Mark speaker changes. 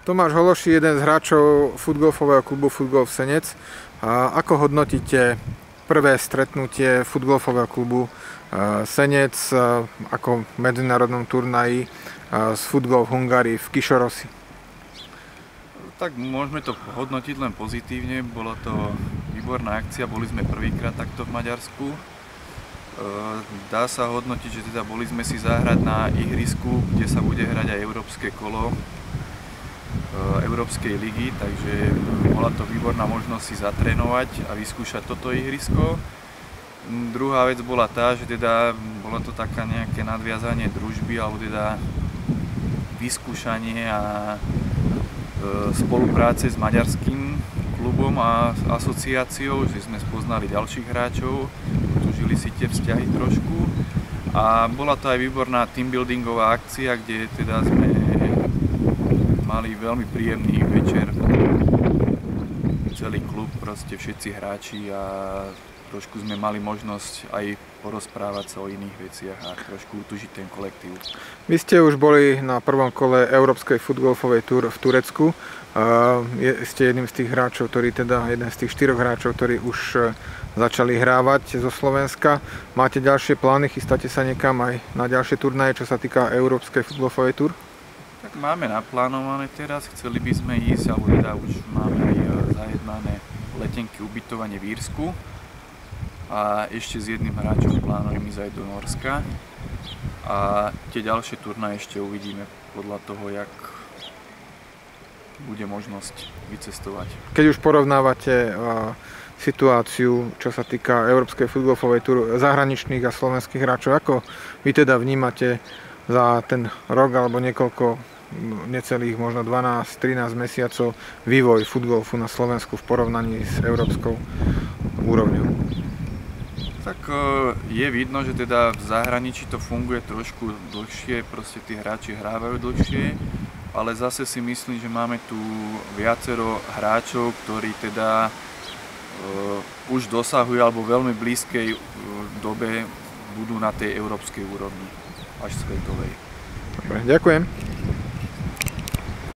Speaker 1: Tomáš Hološ je jeden z hráčov futgolfového klubu Futgolf Senec. Ako hodnotíte prvé stretnutie futgolfového klubu Senec ako medzinárodnom turnaji z Futgolf Hungary v Kišorosi?
Speaker 2: Tak môžeme to hodnotiť len pozitívne. Bola to výborná akcia, boli sme prvýkrát takto v Maďarsku. Dá sa hodnotiť, že teda boli sme si zahrať na ihrisku, kde sa bude hrať aj európske kolo Európskej ligy, takže bola to výborná možnosť si zatrénovať a vyskúšať toto ihrisko. Druhá vec bola tá, že teda bolo to taká nejaké nadviazanie družby alebo teda vyskúšanie a spolupráce s maďarským klubom a asociáciou, že sme spoznali ďalších hráčov, tužili si tie vzťahy trošku a bola to aj výborná teambuildingová akcia, kde teda sme mali veľmi príjemný večer, celý klub, proste všetci hráči a trošku sme mali možnosť aj porozprávať sa o iných veciach a trošku utužiť ten kolektív.
Speaker 1: Vy ste už boli na prvom kole Európskej futgolfovej túr v Turecku. Ste jedným z tých hráčov, jeden z tých 4 hráčov, ktorí už začali hrávať zo Slovenska. Máte ďalšie plány? Chystáte sa niekam aj na ďalšie turnaje, čo sa týka Európskej futgolfovej túr?
Speaker 2: Tak máme naplánované teraz, chceli by sme ísť, alebo teda už máme aj zajednané letenky, ubytovanie v Írsku a ešte s jedným hráčom plánujem ísť aj do Norska a tie ďalšie turnaje ešte uvidíme podľa toho, jak bude možnosť vycestovať.
Speaker 1: Keď už porovnávate situáciu, čo sa týka Európskej futgolfovej túr zahraničných a slovenských hráčov, ako vy teda vnímate za ten rok alebo niekoľko necelých možno 12-13 mesiacov vývoj futgolfu na Slovensku v porovnaní s európskou úrovňou?
Speaker 2: Tak je vidno, že teda v zahraničí to funguje trošku dlhšie, proste tí hráči hrávajú dlhšie, ale zase si myslím, že máme tu viacero hráčov, ktorí teda už dosahujú alebo v veľmi blízkej dobe budú na tej európskej úrovni až svetovej.
Speaker 1: Dobre, ďakujem.